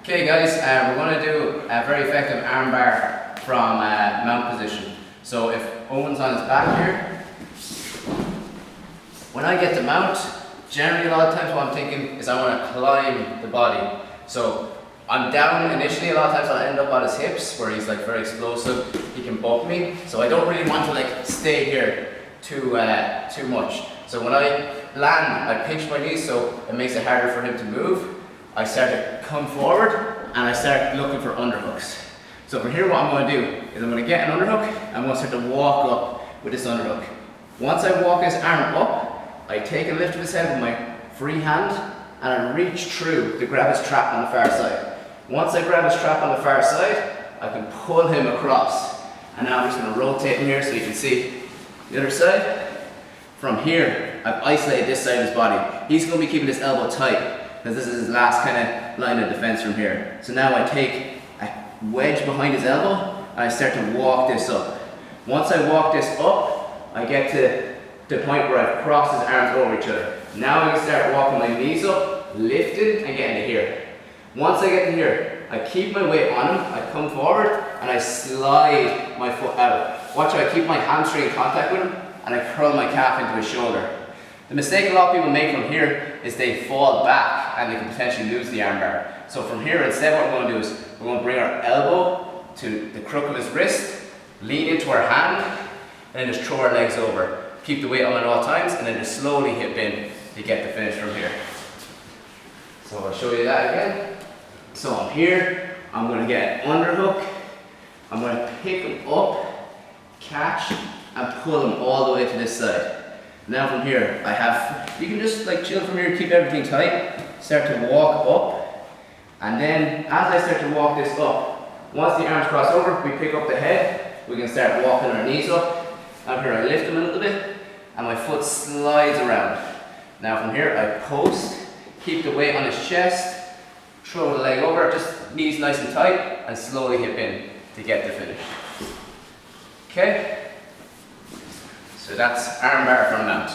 Okay guys, we're going to do a very effective armbar from mount position. So if Owen's on his back here, when I get to mount, generally a lot of times what I'm thinking is I want to climb the body. So I'm down initially, a lot of times I'll end up on his hips where he's like very explosive, he can bump me. So I don't really want to like stay here too much. So when I land, I pinch my knees so it makes it harder for him to move. I start to come forward and I start looking for underhooks. So from here what I'm going to do is I'm going to get an underhook and I'm going to start to walk up with this underhook. Once I walk his arm up, I take a lift of his head with my free hand and I reach through to grab his trap on the far side. Once I grab his trap on the far side, I can pull him across. And now I'm just going to rotate him here so you can see the other side. From here, I've isolated this side of his body. He's going to be keeping his elbow tight because this is his last kind of line of defense from here. So now I take a wedge behind his elbow and I start to walk this up. Once I walk this up, I get to the point where I've crossed his arms over each other. Now I can start walking my knees up, lifted and getting to here. Once I get to here, I keep my weight on him, I come forward and I slide my foot out. Watch how I keep my hamstring in contact with him and I curl my calf into his shoulder. The mistake a lot of people make from here is they fall back and they can potentially lose the armbar. So from here, instead what we're going to do is we're going to bring our elbow to the crook of his wrist, lean into our hand, and then just throw our legs over. Keep the weight on at all times and then just slowly hip in to get the finish from here. So I'll show you that again. So I'm here, I'm going to get an underhook, I'm going to pick him up, catch, and pull him all the way to this side. Now from here, you can just like chill from here, keep everything tight, start to walk up, and then as I start to walk this up, once the arms cross over, we pick up the head, we can start walking our knees up. Now here I lift him a little bit, and my foot slides around. Now from here I post, keep the weight on his chest, throw the leg over, just knees nice and tight, and slowly hip in to get the finish. Okay? So that's armbar from mount.